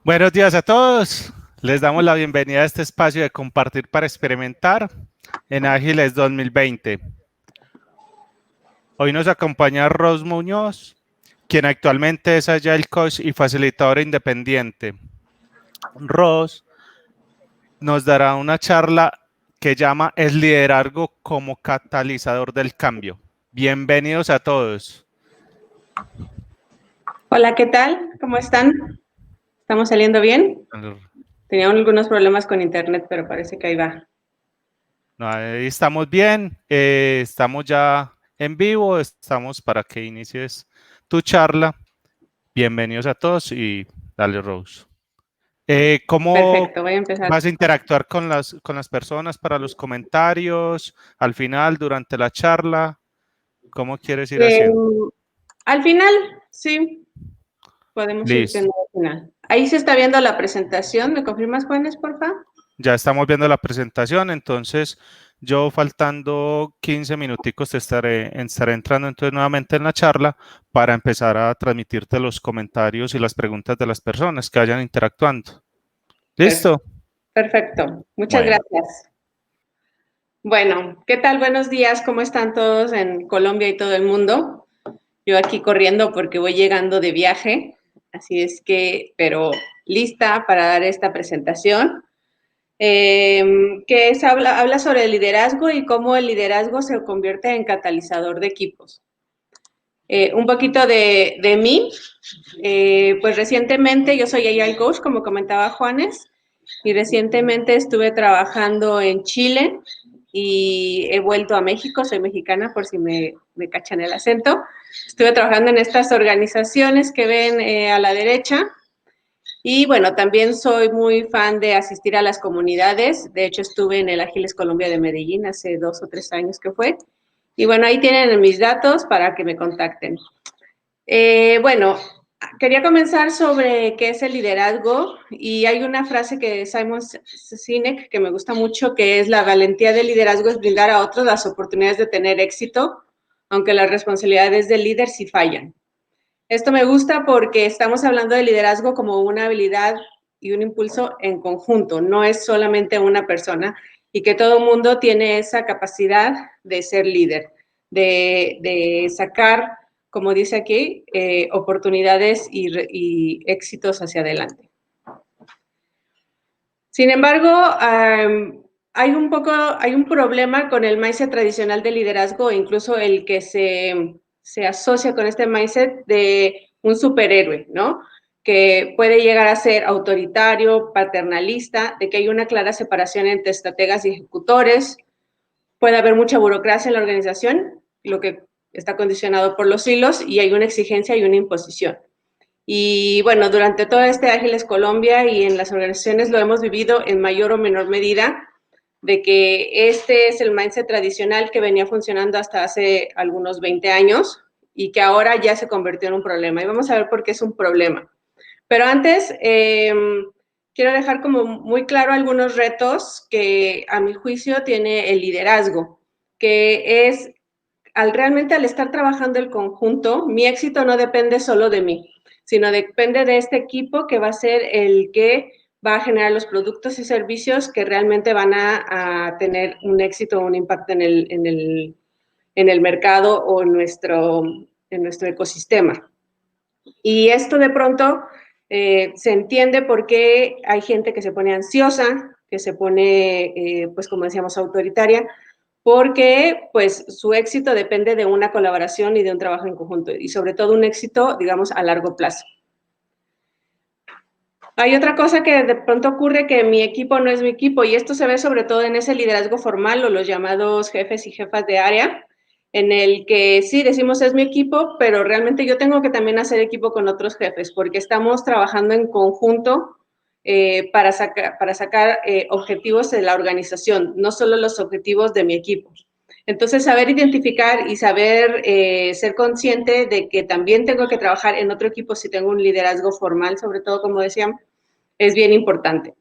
Buenos días a todos. Les damos la bienvenida a este espacio de compartir para experimentar en Ágiles 2020. Hoy nos acompaña Ros Muñoz, quien actualmente es Agile Coach y facilitadora independiente. Ros nos dará una charla que llama El liderazgo como catalizador del cambio. Bienvenidos a todos. Hola, ¿qué tal? ¿Cómo están? ¿Estamos saliendo bien? Tenía algunos problemas con internet, pero parece que ahí va. No, ahí estamos bien, estamos ya en vivo, estamos para que inicies tu charla. Bienvenidos a todos y dale, Rose. ¿Cómo Perfecto, voy a empezar. vas a interactuar con las personas para los comentarios al final, durante la charla? ¿Cómo quieres ir haciendo? Al final, sí, podemos ir Listo. teniendo al final. Ahí se está viendo la presentación. ¿Me confirmas, Juanes, por favor? Ya estamos viendo la presentación, entonces yo faltando 15 minuticos estaré entrando entonces nuevamente en la charla para empezar a transmitirte los comentarios y las preguntas de las personas que vayan interactuando. ¿Listo? Perfecto, muchas Bueno. gracias. Bueno, ¿qué tal? Buenos días, ¿cómo están todos en Colombia y todo el mundo? Yo aquí corriendo porque voy llegando de viaje, así es que, pero lista para dar esta presentación. Que habla sobre el liderazgo y cómo el liderazgo se convierte en catalizador de equipos. Un poquito de mí, pues recientemente yo soy Agile Coach, como comentaba Juanes, y recientemente estuve trabajando en Chile y he vuelto a México, soy mexicana por si me cachan el acento. Estuve trabajando en estas organizaciones que ven a la derecha, y bueno, también soy muy fan de asistir a las comunidades. De hecho, estuve en el Ágiles Colombia de Medellín hace 2 o 3 años que fue. Y bueno, ahí tienen mis datos para que me contacten. Bueno, quería comenzar sobre qué es el liderazgo. Y hay una frase que Simon Sinek que me gusta mucho, que es: la valentía del liderazgo es brindar a otros las oportunidades de tener éxito, aunque las responsabilidades del líder sí fallan. Esto me gusta porque estamos hablando de liderazgo como una habilidad y un impulso en conjunto, no es solamente una persona, y que todo mundo tiene esa capacidad de ser líder, de sacar, como dice aquí, oportunidades y éxitos hacia adelante. Sin embargo, hay un problema con el mindset tradicional de liderazgo, incluso el que se asocia con este mindset de un superhéroe, ¿no? Que puede llegar a ser autoritario, paternalista, de que hay una clara separación entre estrategas y ejecutores, puede haber mucha burocracia en la organización, lo que está condicionado por los hilos, y hay una exigencia y una imposición. Y bueno, durante todo este Ágiles Colombia y en las organizaciones lo hemos vivido en mayor o menor medida, de que este es el mindset tradicional que venía funcionando hasta hace algunos 20 años y que ahora ya se convirtió en un problema. Y vamos a ver por qué es un problema. Pero antes, quiero dejar como muy claro algunos retos que a mi juicio tiene el liderazgo, que es realmente al estar trabajando el conjunto, mi éxito no depende solo de mí, sino depende de este equipo que va a ser el que va a generar los productos y servicios que realmente van a tener un éxito o un impacto en el mercado o en nuestro ecosistema. Y esto de pronto se entiende porque hay gente que se pone ansiosa, que se pone, pues como decíamos, autoritaria, porque pues su éxito depende de una colaboración y de un trabajo en conjunto, y sobre todo un éxito, digamos, a largo plazo. Hay otra cosa que de pronto ocurre, que mi equipo no es mi equipo, y esto se ve sobre todo en ese liderazgo formal o los llamados jefes y jefas de área, en el que sí decimos es mi equipo, pero realmente yo tengo que también hacer equipo con otros jefes, porque estamos trabajando en conjunto para sacar objetivos de la organización, no solo los objetivos de mi equipo. Entonces, saber identificar y saber ser consciente de que también tengo que trabajar en otro equipo si tengo un liderazgo formal, sobre todo, como decían, es bien importante.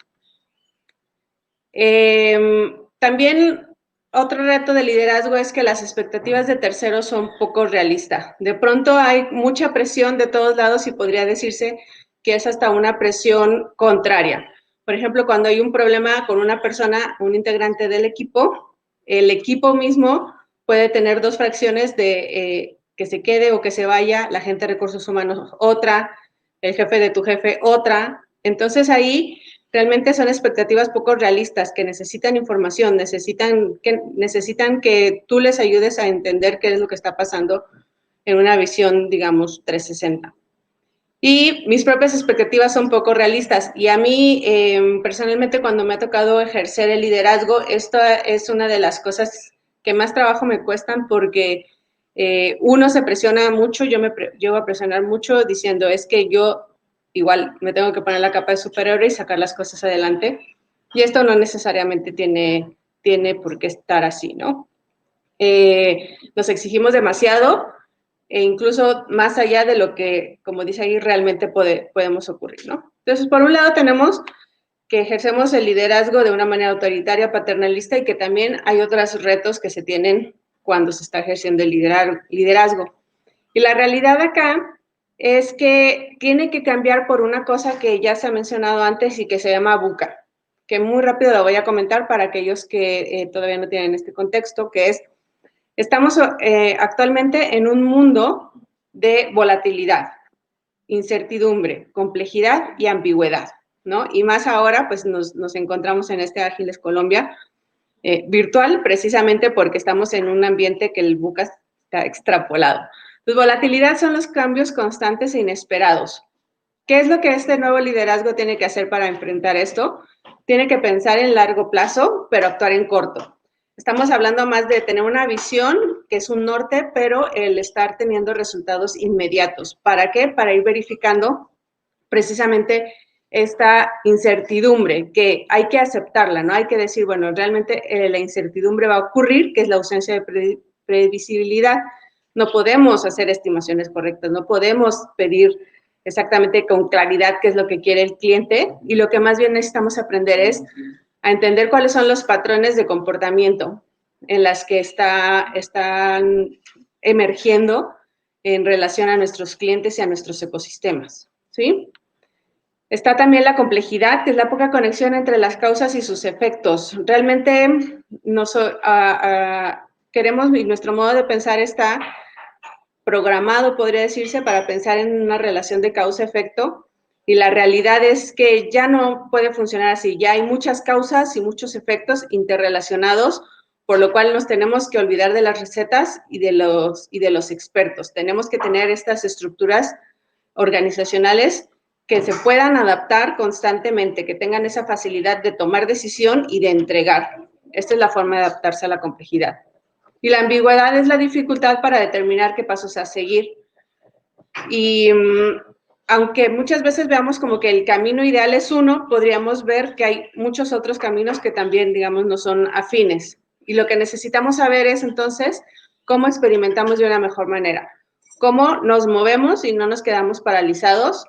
También otro reto de liderazgo es que las expectativas de terceros son poco realistas. De pronto hay mucha presión de todos lados y podría decirse que es hasta una presión contraria. Por ejemplo, cuando hay un problema con una persona, un integrante del equipo, el equipo mismo puede tener dos fracciones de que se quede o que se vaya, la gente de recursos humanos otra, el jefe de tu jefe otra. Entonces ahí realmente son expectativas poco realistas, que necesitan información, necesitan que tú les ayudes a entender qué es lo que está pasando en una visión, digamos, 360. Y mis propias expectativas son poco realistas. Y a mí, personalmente, cuando me ha tocado ejercer el liderazgo, esta es una de las cosas que más trabajo me cuestan porque uno se presiona mucho, yo me llevo a presionar mucho diciendo, es que yo igual me tengo que poner la capa de superhéroe y sacar las cosas adelante. Y esto no necesariamente tiene por qué estar así, ¿no? Nos exigimos demasiado e incluso más allá de lo que, como dice ahí, realmente podemos ocurrir, ¿no? Entonces, por un lado tenemos que ejercemos el liderazgo de una manera autoritaria, paternalista, y que también hay otros retos que se tienen cuando se está ejerciendo el liderazgo. Y la realidad acá es que tiene que cambiar por una cosa que ya se ha mencionado antes y que se llama VUCA, que muy rápido lo voy a comentar para aquellos que todavía no tienen este contexto, que es, estamos actualmente en un mundo de volatilidad, incertidumbre, complejidad y ambigüedad, ¿no? Y más ahora, pues nos encontramos en este Ágiles Colombia virtual, precisamente porque estamos en un ambiente que el VUCA está extrapolado. Pues volatilidad son los cambios constantes e inesperados. ¿Qué es lo que este nuevo liderazgo tiene que hacer para enfrentar esto? Tiene que pensar en largo plazo, pero actuar en corto. Estamos hablando más de tener una visión, que es un norte, pero el estar teniendo resultados inmediatos. ¿Para qué? Para ir verificando precisamente esta incertidumbre, que hay que aceptarla, ¿no? Hay que decir, bueno, realmente la incertidumbre va a ocurrir, que es la ausencia de previsibilidad. No podemos hacer estimaciones correctas, no podemos pedir exactamente con claridad qué es lo que quiere el cliente, y lo que más bien necesitamos aprender es a entender cuáles son los patrones de comportamiento en las que están emergiendo en relación a nuestros clientes y a nuestros ecosistemas, ¿sí? Está también la complejidad, que es la poca conexión entre las causas y sus efectos. Realmente queremos, y nuestro modo de pensar está programado, podría decirse, para pensar en una relación de causa-efecto, y la realidad es que ya no puede funcionar así. Ya hay muchas causas y muchos efectos interrelacionados, por lo cual nos tenemos que olvidar de las recetas y de los expertos. Tenemos que tener estas estructuras organizacionales que se puedan adaptar constantemente, que tengan esa facilidad de tomar decisión y de entregar. Esta es la forma de adaptarse a la complejidad. Y la ambigüedad es la dificultad para determinar qué pasos a seguir. Y aunque muchas veces veamos como que el camino ideal es uno, podríamos ver que hay muchos otros caminos que también, digamos, no son afines. Y lo que necesitamos saber es entonces cómo experimentamos de una mejor manera, cómo nos movemos y no nos quedamos paralizados,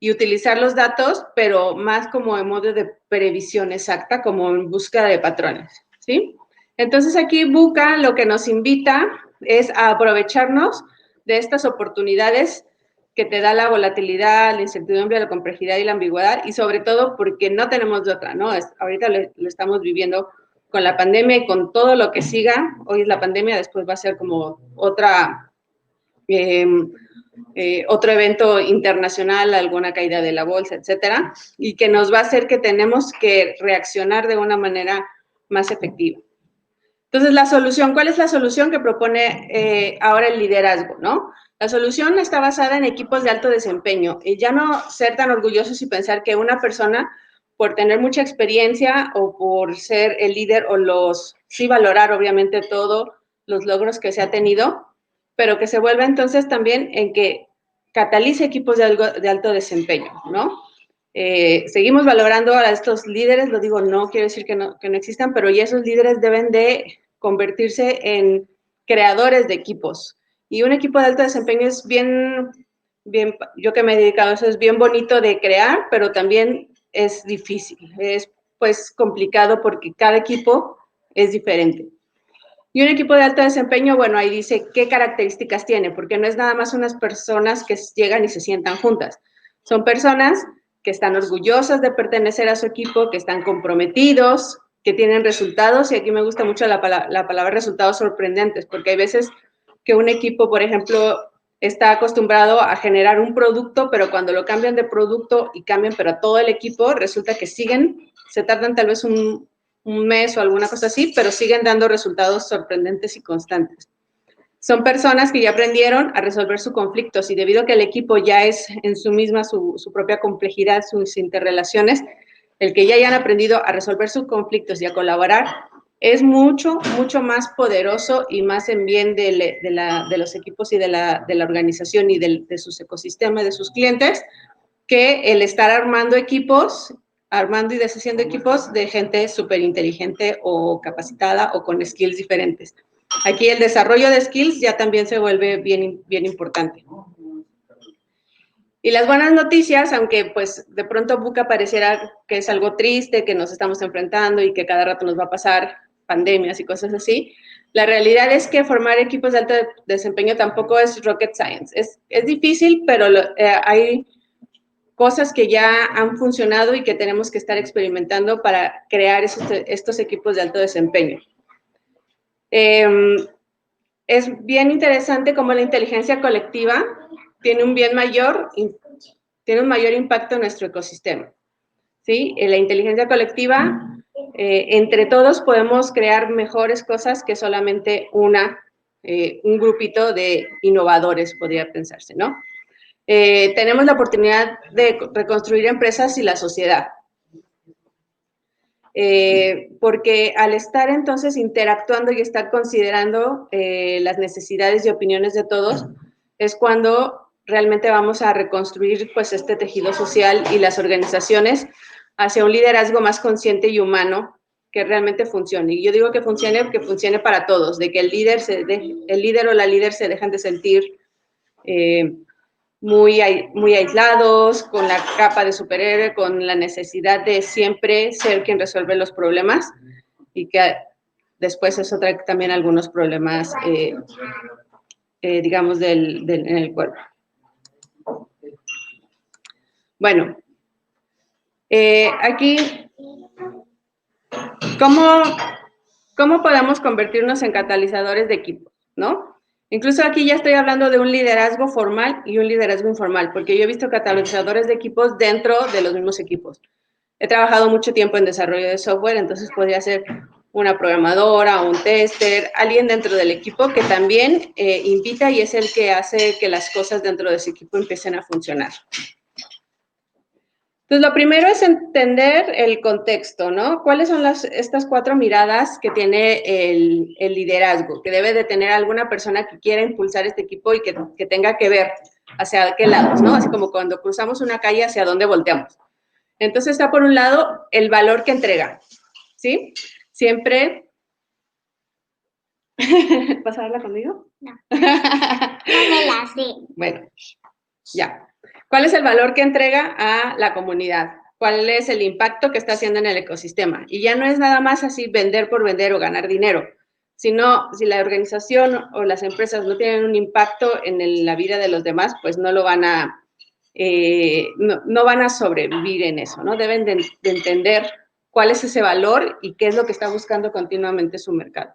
y utilizar los datos, pero más como en modo de previsión exacta, como en búsqueda de patrones, ¿sí? Entonces aquí VUCA lo que nos invita es a aprovecharnos de estas oportunidades que te da la volatilidad, la incertidumbre, la complejidad y la ambigüedad, y sobre todo porque no tenemos de otra, ¿no? Ahorita lo estamos viviendo con la pandemia y con todo lo que siga. Hoy es la pandemia, después va a ser como otro evento internacional, alguna caída de la bolsa, etcétera, y que nos va a hacer que tenemos que reaccionar de una manera más efectiva. Entonces, la solución, ¿cuál es la solución que propone ahora el liderazgo, no? La solución está basada en equipos de alto desempeño, y ya no ser tan orgullosos y pensar que una persona, por tener mucha experiencia o por ser el líder sí valorar obviamente todos los logros que se ha tenido, pero que se vuelva entonces también en que catalice equipos de alto desempeño, ¿no? Seguimos valorando a estos líderes, lo digo, no quiero decir que no existan, pero ya esos líderes deben de convertirse en creadores de equipos. Y un equipo de alto desempeño es bien, yo que me he dedicado a eso, es bien bonito de crear, pero también es difícil, es pues complicado porque cada equipo es diferente. Y un equipo de alto desempeño, bueno, ahí dice qué características tiene, porque no es nada más unas personas que llegan y se sientan juntas. Son personas que están orgullosas de pertenecer a su equipo, que están comprometidos, que tienen resultados, y aquí me gusta mucho la palabra resultados sorprendentes, porque hay veces que un equipo, por ejemplo, está acostumbrado a generar un producto, pero cuando lo cambian de producto y cambian, pero a todo el equipo, resulta que siguen, se tardan tal vez un mes o alguna cosa así, pero siguen dando resultados sorprendentes y constantes. Son personas que ya aprendieron a resolver sus conflictos y debido a que el equipo ya es en su misma, su propia complejidad, sus interrelaciones, el que ya hayan aprendido a resolver sus conflictos y a colaborar es mucho, mucho más poderoso y más en bien de los equipos y de la organización y de sus ecosistemas, de sus clientes, que el estar armando equipos, armando y deshaciendo equipos de gente súper inteligente o capacitada o con skills diferentes. Aquí el desarrollo de skills ya también se vuelve bien, bien importante. Y las buenas noticias, aunque pues de pronto Buca pareciera que es algo triste, que nos estamos enfrentando y que cada rato nos va a pasar pandemias y cosas así, la realidad es que formar equipos de alto desempeño tampoco es rocket science. Es difícil, pero hay cosas que ya han funcionado y que tenemos que estar experimentando para crear estos equipos de alto desempeño. Es bien interesante cómo la inteligencia colectiva tiene un mayor impacto en nuestro ecosistema. ¿Sí? La inteligencia colectiva, entre todos podemos crear mejores cosas que solamente un grupito de innovadores, podría pensarse, ¿no? Tenemos la oportunidad de reconstruir empresas y la sociedad. Porque al estar entonces interactuando y estar considerando las necesidades y opiniones de todos, es cuando realmente vamos a reconstruir pues este tejido social y las organizaciones hacia un liderazgo más consciente y humano que realmente funcione. Y yo digo que funcione para todos, de que el líder o la líder se dejan de sentir muy aislados, con la capa de superhéroe, con la necesidad de siempre ser quien resuelve los problemas y que después eso trae también algunos problemas, digamos, en el cuerpo. Bueno, aquí, ¿cómo podemos convertirnos en catalizadores de equipo, no? Incluso aquí ya estoy hablando de un liderazgo formal y un liderazgo informal, porque yo he visto catalizadores de equipos dentro de los mismos equipos. He trabajado mucho tiempo en desarrollo de software, entonces podría ser una programadora, un tester, alguien dentro del equipo que también invita y es el que hace que las cosas dentro de ese equipo empiecen a funcionar. Entonces, lo primero es entender el contexto, ¿no? ¿Cuáles son estas 4 miradas que tiene el liderazgo? Que debe de tener alguna persona que quiera impulsar este equipo y que tenga que ver hacia qué lados, ¿no? Así como cuando cruzamos una calle, hacia dónde volteamos. Entonces, está por un lado el valor que entrega, ¿sí? Siempre... ¿Vas a hablar conmigo? No. No me la sé. Bueno, ya. ¿Cuál es el valor que entrega a la comunidad? ¿Cuál es el impacto que está haciendo en el ecosistema? Y ya no es nada más así vender por vender o ganar dinero, sino si la organización o las empresas no tienen un impacto en la vida de los demás, pues no lo van a, no van a sobrevivir en eso, ¿no? Deben de entender cuál es ese valor y qué es lo que está buscando continuamente su mercado.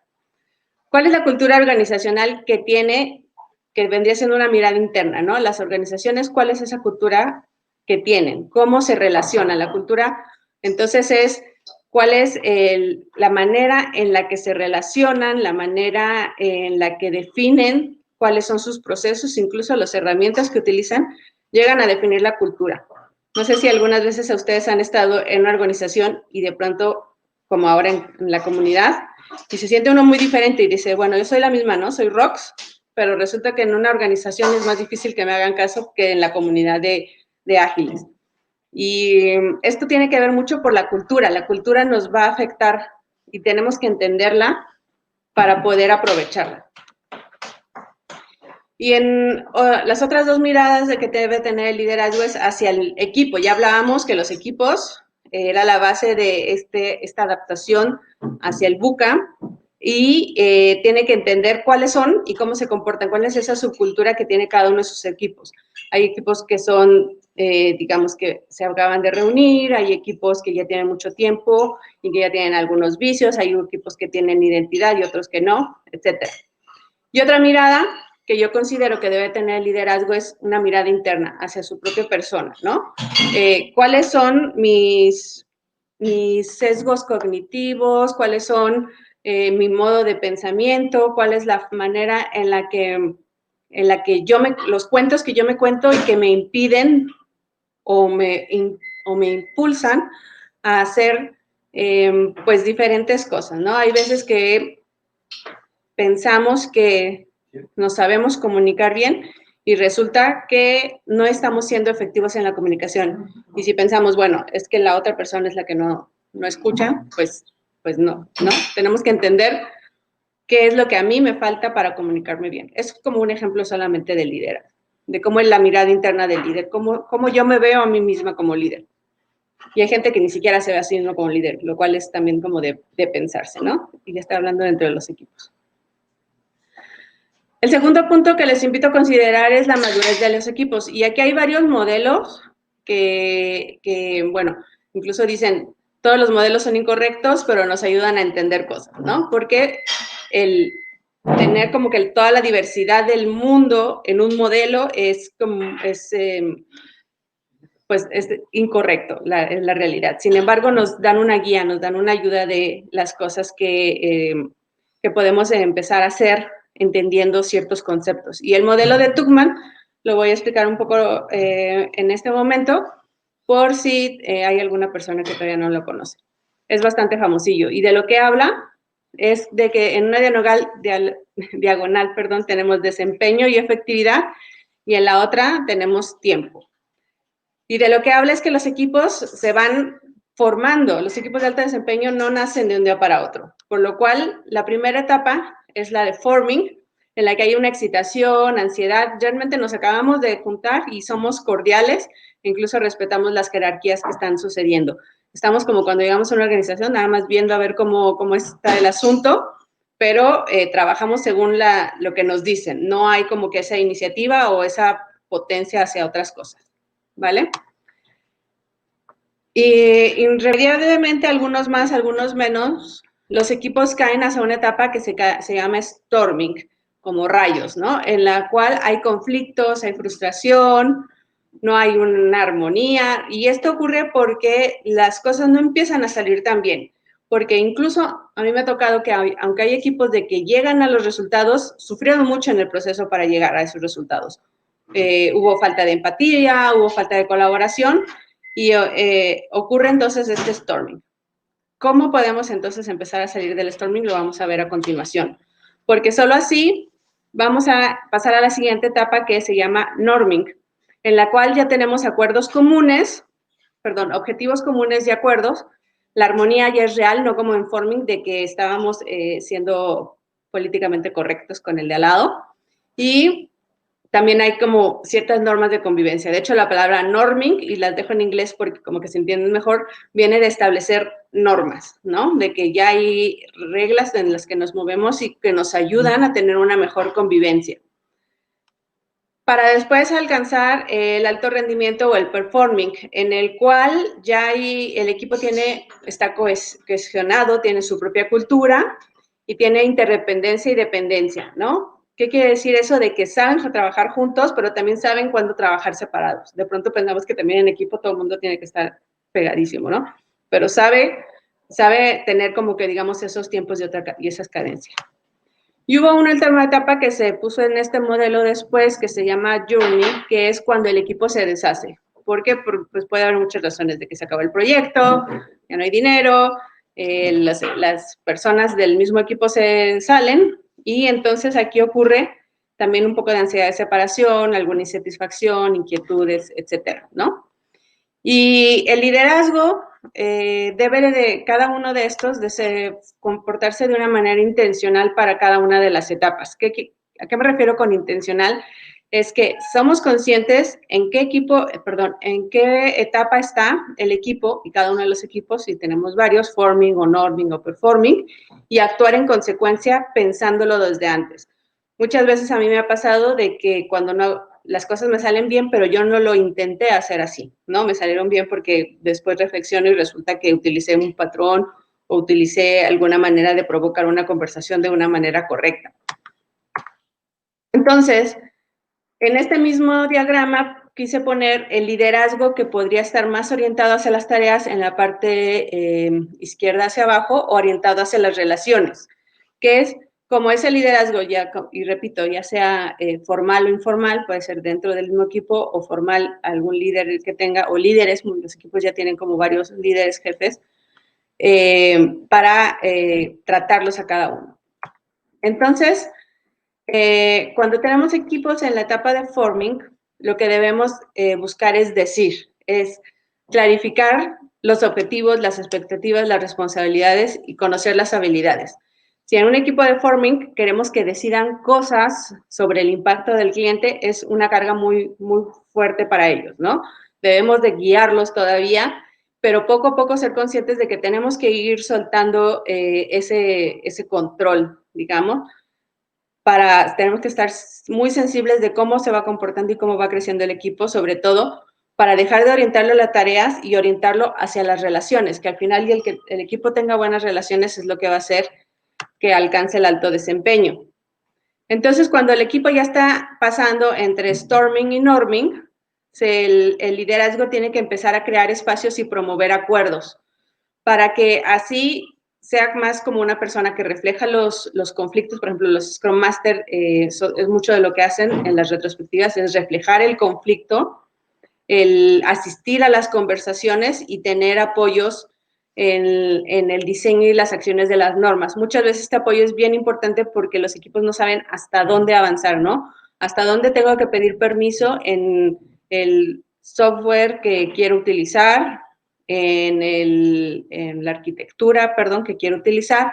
¿Cuál es la cultura organizacional que tiene, que vendría siendo una mirada interna, ¿no? Las organizaciones, ¿cuál es esa cultura que tienen? ¿Cómo se relaciona la cultura? Entonces es, ¿cuál es la manera en la que se relacionan, la manera en la que definen cuáles son sus procesos, incluso las herramientas que utilizan, llegan a definir la cultura? No sé si algunas veces a ustedes han estado en una organización y de pronto, como ahora en la comunidad, y se siente uno muy diferente y dice, bueno, yo soy la misma, ¿no? Soy Rox, pero resulta que en una organización es más difícil que me hagan caso que en la comunidad de ágiles. Y esto tiene que ver mucho por la cultura nos va a afectar y tenemos que entenderla para poder aprovecharla. Y en las otras 2 miradas de que debe tener el liderazgo es hacia el equipo. Ya hablábamos que los equipos era la base de esta adaptación hacia el VUCA y tiene que entender cuáles son y cómo se comportan, cuál es esa subcultura que tiene cada uno de sus equipos. Hay equipos que son digamos que se acaban de reunir, hay equipos que ya tienen mucho tiempo y que ya tienen algunos vicios, hay equipos que tienen identidad y otros que no, etc. Y otra mirada que yo considero que debe tener el liderazgo es una mirada interna hacia su propia persona, ¿no? ¿Cuáles son mis sesgos cognitivos? ¿Cuáles son mi modo de pensamiento? ¿Cuál es la manera en la que los cuentos que yo me cuento y que me impiden o me impulsan a hacer pues diferentes cosas, ¿no? Hay veces que pensamos que nos sabemos comunicar bien y resulta que no estamos siendo efectivos en la comunicación. Y si pensamos, bueno, es que la otra persona es la que no escucha, pues no. Tenemos que entender qué es lo que a mí me falta para comunicarme bien. Es como un ejemplo solamente de liderazgo, de cómo es la mirada interna del líder, cómo yo me veo a mí misma como líder. Y hay gente que ni siquiera se ve así mismo como líder, lo cual es también como de pensarse, ¿no? Y ya está hablando dentro de los equipos. El segundo punto que les invito a considerar es la madurez de los equipos. Y aquí hay varios modelos que bueno, incluso dicen, todos los modelos son incorrectos, pero nos ayudan a entender cosas, ¿no? Porque el tener como que toda la diversidad del mundo en un modelo es incorrecto, es la realidad. Sin embargo, nos dan una guía, nos dan una ayuda de las cosas que podemos empezar a hacer entendiendo ciertos conceptos. Y el modelo de Tuckman lo voy a explicar un poco en este momento, por si hay alguna persona que todavía no lo conoce. Es bastante famosillo. Y de lo que habla es de que en una diagonal, tenemos desempeño y efectividad, y en la otra tenemos tiempo. Y de lo que habla es que los equipos se van formando, los equipos de alto desempeño no nacen de un día para otro, por lo cual la primera etapa es la de forming, en la que hay una excitación, ansiedad, realmente nos acabamos de juntar y somos cordiales, incluso respetamos las jerarquías que están sucediendo. Estamos como cuando llegamos a una organización, nada más viendo a ver cómo está el asunto, pero trabajamos según lo que nos dicen, no hay como que esa iniciativa o esa potencia hacia otras cosas. ¿Vale? Y irremediablemente, algunos más, algunos menos, los equipos caen hacia una etapa que se llama storming, como rayos, ¿no? En la cual hay conflictos, hay frustración, no hay una armonía, y esto ocurre porque las cosas no empiezan a salir tan bien, porque incluso a mí me ha tocado que aunque hay equipos de que llegan a los resultados, sufrieron mucho en el proceso para llegar a esos resultados. Hubo falta de empatía, hubo falta de colaboración y ocurre entonces este storming. ¿Cómo podemos entonces empezar a salir del storming? Lo vamos a ver a continuación, porque solo así vamos a pasar a la siguiente etapa que se llama norming, en la cual ya tenemos acuerdos comunes, objetivos comunes y acuerdos. La armonía ya es real, no como en forming de que estábamos siendo políticamente correctos con el de al lado. Y también hay como ciertas normas de convivencia. De hecho, la palabra norming, y las dejo en inglés porque como que se entienden mejor, viene de establecer normas, ¿no? De que ya hay reglas en las que nos movemos y que nos ayudan a tener una mejor convivencia. Para después alcanzar el alto rendimiento o el performing, en el cual ya el equipo está cohesionado, tiene su propia cultura y tiene interdependencia y dependencia, ¿no? ¿Qué quiere decir eso? De que saben trabajar juntos, pero también saben cuándo trabajar separados. De pronto pensamos que también en equipo todo el mundo tiene que estar pegadísimo, ¿no? Pero sabe tener como que, digamos, esos tiempos y esas cadencias. Y hubo una última etapa que se puso en este modelo después, que se llama Journey, que es cuando el equipo se deshace. ¿Por qué? Pues puede haber muchas razones, de que se acabó el proyecto, ya no hay dinero, las personas del mismo equipo se salen, y entonces aquí ocurre también un poco de ansiedad de separación, alguna insatisfacción, inquietudes, etcétera, ¿no? Y el liderazgo debe de cada uno de estos comportarse de una manera intencional para cada una de las etapas. ¿A qué me refiero con intencional? Es que somos conscientes en qué etapa está el equipo y cada uno de los equipos, si tenemos varios, forming o norming o performing, y actuar en consecuencia pensándolo desde antes. Muchas veces a mí me ha pasado de que cuando las cosas me salen bien, pero yo no lo intenté hacer así, ¿no? Me salieron bien porque después reflexiono y resulta que utilicé un patrón o utilicé alguna manera de provocar una conversación de una manera correcta. Entonces, en este mismo diagrama quise poner el liderazgo que podría estar más orientado hacia las tareas en la parte izquierda hacia abajo, orientado hacia las relaciones, que es como ese liderazgo, ya, y repito, ya sea formal o informal, puede ser dentro del mismo equipo o formal, algún líder que tenga, o líderes, los equipos ya tienen como varios líderes jefes, para tratarlos a cada uno. Entonces, cuando tenemos equipos en la etapa de forming, lo que debemos buscar es decir, es clarificar los objetivos, las expectativas, las responsabilidades y conocer las habilidades. Si en un equipo de forming queremos que decidan cosas sobre el impacto del cliente, es una carga muy, muy fuerte para ellos, ¿no? Debemos de guiarlos todavía, pero poco a poco ser conscientes de que tenemos que ir soltando ese control, digamos, tenemos que estar muy sensibles de cómo se va comportando y cómo va creciendo el equipo, sobre todo para dejar de orientarlo a las tareas y orientarlo hacia las relaciones, que al final que el equipo tenga buenas relaciones es lo que va a hacer que alcance el alto desempeño. Entonces, cuando el equipo ya está pasando entre storming y norming, el liderazgo tiene que empezar a crear espacios y promover acuerdos para que así sea más como una persona que refleja los conflictos. Por ejemplo, los Scrum Master es mucho de lo que hacen en las retrospectivas, es reflejar el conflicto, el asistir a las conversaciones y tener apoyos en el diseño y las acciones de las normas. Muchas veces este apoyo es bien importante porque los equipos no saben hasta dónde avanzar, ¿no? Hasta dónde tengo que pedir permiso en el software que quiero utilizar, en la arquitectura, perdón, que quiero utilizar,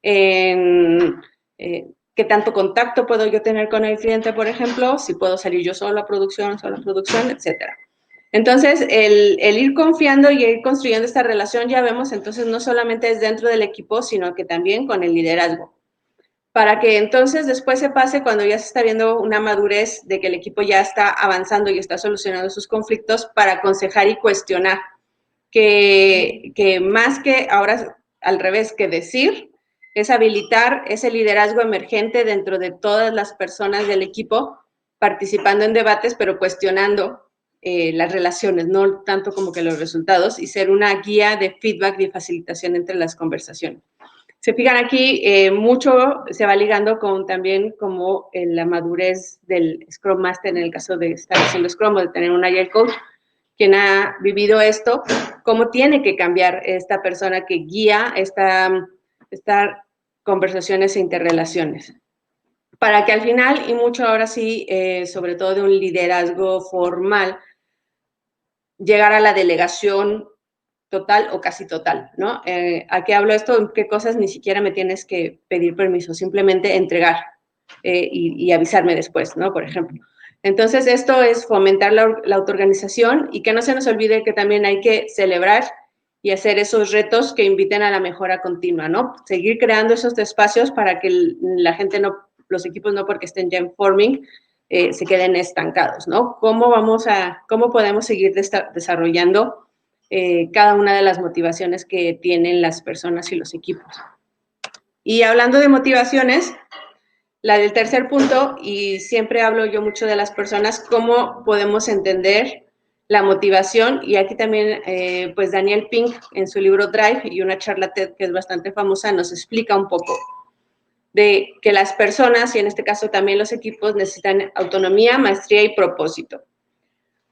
en qué tanto contacto puedo yo tener con el cliente, por ejemplo, si puedo salir yo solo a producción, etcétera. Entonces, el ir confiando y ir construyendo esta relación, ya vemos, entonces no solamente es dentro del equipo, sino que también con el liderazgo. Para que entonces después se pase cuando ya se está viendo una madurez de que el equipo ya está avanzando y está solucionando sus conflictos para aconsejar y cuestionar. Que más que ahora al revés que decir, es habilitar ese liderazgo emergente dentro de todas las personas del equipo, participando en debates, pero cuestionando las relaciones, no tanto como que los resultados, y ser una guía de feedback y facilitación entre las conversaciones. Se fijan aquí, mucho se va ligando con también como la madurez del Scrum Master en el caso de estar haciendo Scrum o de tener un Agile Coach, quien ha vivido esto, cómo tiene que cambiar esta persona que guía estas conversaciones e interrelaciones. Para que al final, y mucho ahora sí, sobre todo de un liderazgo formal, llegar a la delegación total o casi total, ¿no? ¿A qué hablo esto? ¿En qué cosas ni siquiera me tienes que pedir permiso? Simplemente entregar y avisarme después, ¿no? Por ejemplo. Entonces, esto es fomentar la autoorganización y que no se nos olvide que también hay que celebrar y hacer esos retos que inviten a la mejora continua, ¿no? Seguir creando esos espacios para que la gente no, los equipos no porque estén ya en forming, se queden estancados, ¿no? ¿Cómo podemos seguir desarrollando cada una de las motivaciones que tienen las personas y los equipos? Y hablando de motivaciones, la del tercer punto, y siempre hablo yo mucho de las personas, cómo podemos entender la motivación, y aquí también, pues Daniel Pink, en su libro Drive, y una charla TED que es bastante famosa, nos explica un poco de que las personas, y en este caso también los equipos, necesitan autonomía, maestría y propósito.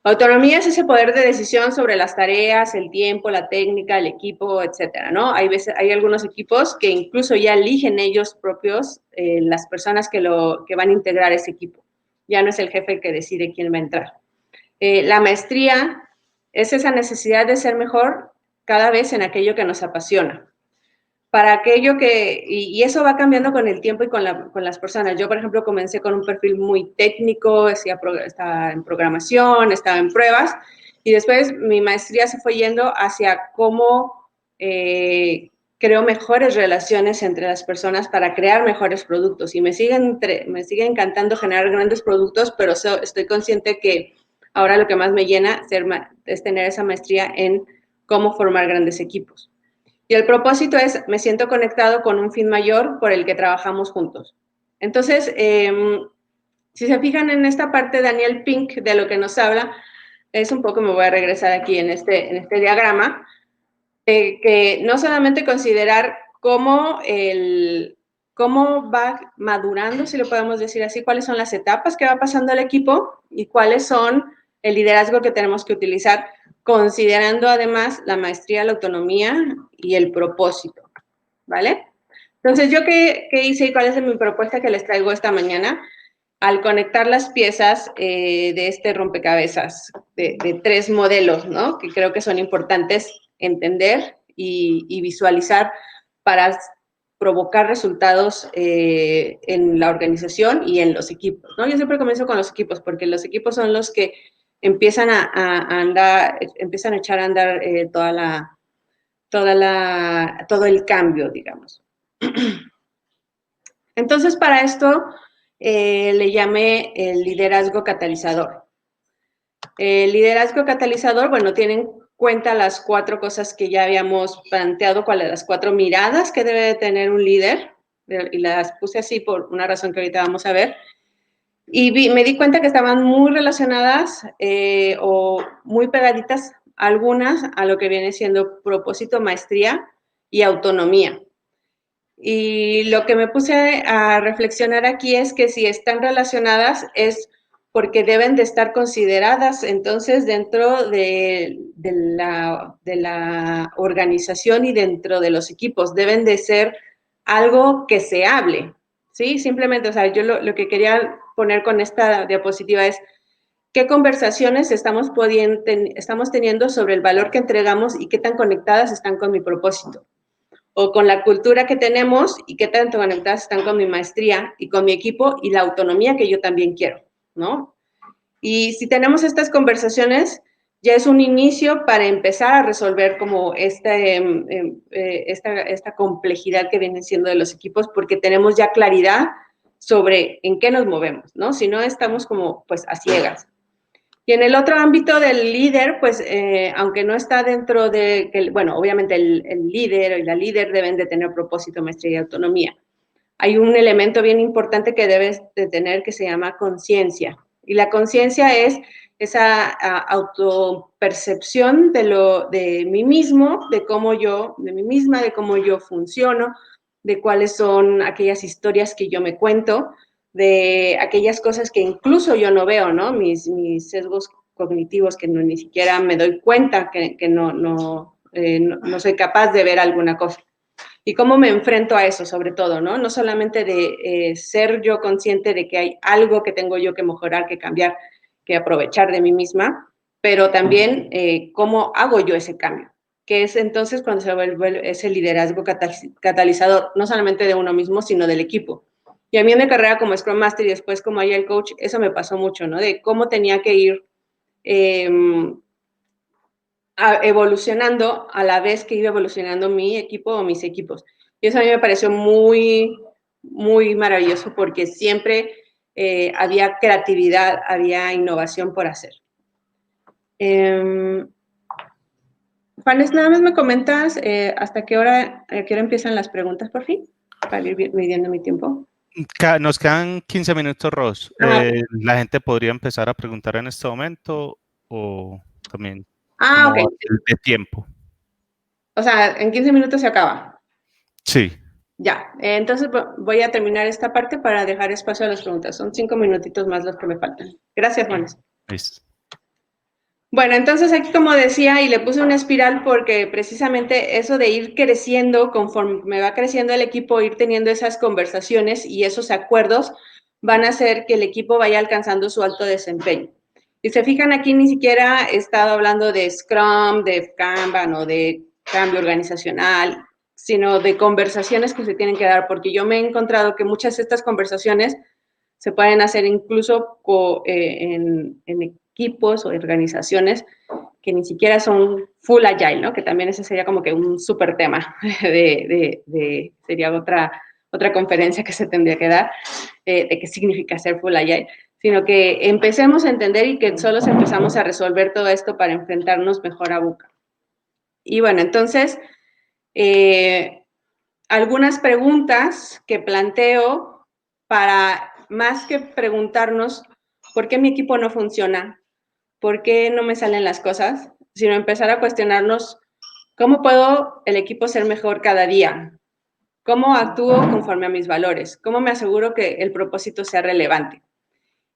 Autonomía es ese poder de decisión sobre las tareas, el tiempo, la técnica, el equipo, etcétera, ¿no? Hay algunos equipos que incluso ya eligen ellos propios las personas que van a integrar ese equipo. Ya no es el jefe el que decide quién va a entrar. La maestría es esa necesidad de ser mejor cada vez en aquello que nos apasiona. Para aquello y eso va cambiando con el tiempo y con las personas. Yo, por ejemplo, comencé con un perfil muy técnico, estaba en programación, estaba en pruebas, y después mi maestría se fue yendo hacia cómo creo mejores relaciones entre las personas para crear mejores productos. Y me sigue encantando generar grandes productos, pero estoy consciente que ahora lo que más me llena es tener esa maestría en cómo formar grandes equipos. Y el propósito es, me siento conectado con un fin mayor por el que trabajamos juntos. Entonces, si se fijan en esta parte, Daniel Pink, de lo que nos habla, es un poco, me voy a regresar aquí en este diagrama, que no solamente considerar cómo va madurando, si lo podemos decir así, cuáles son las etapas que va pasando el equipo y cuáles son el liderazgo que tenemos que utilizar, considerando además la maestría, la autonomía y el propósito, ¿vale? Entonces, ¿yo qué hice y cuál es mi propuesta que les traigo esta mañana? Al conectar las piezas de este rompecabezas de 3 modelos, ¿no? Que creo que son importantes entender y visualizar para provocar resultados en la organización y en los equipos, ¿no? Yo siempre comienzo con los equipos, porque los equipos son los que empiezan a andar, empiezan a echar a andar todo el cambio, digamos. Entonces, para esto le llamé el liderazgo catalizador. El liderazgo catalizador, bueno, tienen en cuenta las 4 cosas que ya habíamos planteado, cuáles las 4 miradas que debe de tener un líder, y las puse así por una razón que ahorita vamos a ver. Y me di cuenta que estaban muy relacionadas o muy pegaditas algunas a lo que viene siendo propósito, maestría y autonomía. Y lo que me puse a reflexionar aquí es que si están relacionadas es porque deben de estar consideradas entonces dentro de la organización y dentro de los equipos. Deben de ser algo que se hable, ¿sí? Simplemente, o sea, yo lo que quería poner con esta diapositiva es qué conversaciones estamos teniendo sobre el valor que entregamos y qué tan conectadas están con mi propósito, o con la cultura que tenemos y qué tanto conectadas están con mi maestría y con mi equipo y la autonomía que yo también quiero, ¿no? Y si tenemos estas conversaciones, ya es un inicio para empezar a resolver como esta complejidad que viene siendo de los equipos, porque tenemos ya claridad sobre en qué nos movemos, ¿no? Si no, estamos como pues a ciegas. Y en el otro ámbito del líder, pues, aunque no está dentro de, bueno, obviamente el líder y la líder deben de tener propósito, maestría y autonomía. Hay un elemento bien importante que debes de tener que se llama conciencia. Y la conciencia es esa autopercepción de mí mismo, de mí misma, de cómo yo funciono, de cuáles son aquellas historias que yo me cuento, de aquellas cosas que incluso yo no veo, ¿no? Mis sesgos cognitivos que ni siquiera me doy cuenta que no soy capaz de ver alguna cosa. Y cómo me enfrento a eso, sobre todo, ¿no? No solamente de ser yo consciente de que hay algo que tengo yo que mejorar, que cambiar, que aprovechar de mí misma, pero también cómo hago yo ese cambio, que es entonces cuando se vuelve ese liderazgo catalizador, no solamente de uno mismo, sino del equipo. Y a mí en mi carrera como Scrum Master y después como Agile Coach, eso me pasó mucho, ¿no? De cómo tenía que ir evolucionando a la vez que iba evolucionando mi equipo o mis equipos. Y eso a mí me pareció muy, muy maravilloso porque siempre había creatividad, había innovación por hacer. Juanes, nada más me comentas hasta qué hora empiezan las preguntas, por fin, para ir midiendo mi tiempo. Nos quedan 15 minutos, Ros. La gente podría empezar a preguntar en este momento o también okay. De tiempo. O sea, en 15 minutos se acaba. Sí. Ya, entonces voy a terminar esta parte para dejar espacio a las preguntas. Son 5 minutitos más los que me faltan. Gracias, Juanes. Listo. Bueno, entonces aquí como decía, y le puse una espiral porque precisamente eso de ir creciendo, conforme me va creciendo el equipo, ir teniendo esas conversaciones y esos acuerdos van a hacer que el equipo vaya alcanzando su alto desempeño. Y se fijan aquí, ni siquiera he estado hablando de Scrum, de Kanban o de cambio organizacional, sino de conversaciones que se tienen que dar, porque yo me he encontrado que muchas de estas conversaciones se pueden hacer incluso en equipos o organizaciones que ni siquiera son full agile, ¿no? Que también ese sería como que un súper tema sería otra conferencia que se tendría que dar, de qué significa ser full agile, sino que empecemos a entender y que solos empezamos a resolver todo esto para enfrentarnos mejor a VUCA. Y bueno, entonces, algunas preguntas que planteo para más que preguntarnos por qué mi equipo no funciona, por qué no me salen las cosas, sino empezar a cuestionarnos cómo puedo el equipo ser mejor cada día, cómo actúo conforme a mis valores, cómo me aseguro que el propósito sea relevante.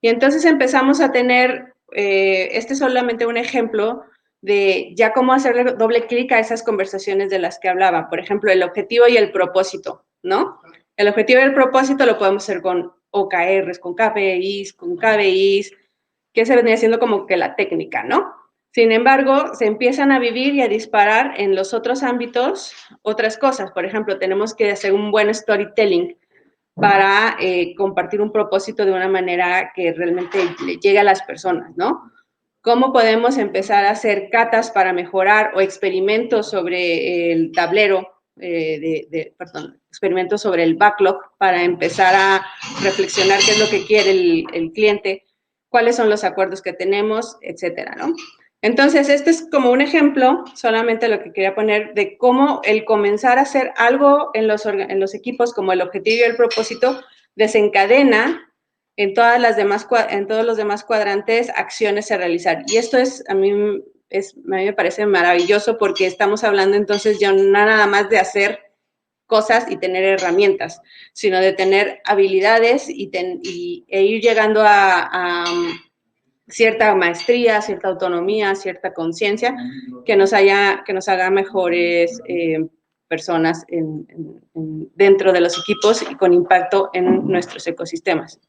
Y entonces empezamos a tener, este es solamente un ejemplo de ya cómo hacerle doble clic a esas conversaciones de las que hablaba. Por ejemplo, el objetivo y el propósito, ¿no? El objetivo y el propósito lo podemos hacer con OKRs, con KPIs, que se venía haciendo como que la técnica, ¿no? Sin embargo, se empiezan a vivir y a disparar en los otros ámbitos otras cosas. Por ejemplo, tenemos que hacer un buen storytelling para compartir un propósito de una manera que realmente le llegue a las personas, ¿no? ¿Cómo podemos empezar a hacer catas para mejorar o experimentos sobre el tablero, experimentos sobre el backlog para empezar a reflexionar qué es lo que quiere el cliente, cuáles son los acuerdos que tenemos, etcétera, ¿no? Entonces, este es como un ejemplo, solamente lo que quería poner, de cómo el comenzar a hacer algo en los equipos, como el objetivo y el propósito, desencadena en todos los demás cuadrantes acciones a realizar. Y esto a mí me parece maravilloso porque estamos hablando entonces ya no nada más de hacer cosas y tener herramientas, sino de tener habilidades e ir llegando a cierta maestría, cierta autonomía, cierta conciencia que nos haga mejores personas dentro de los equipos y con impacto en nuestros ecosistemas.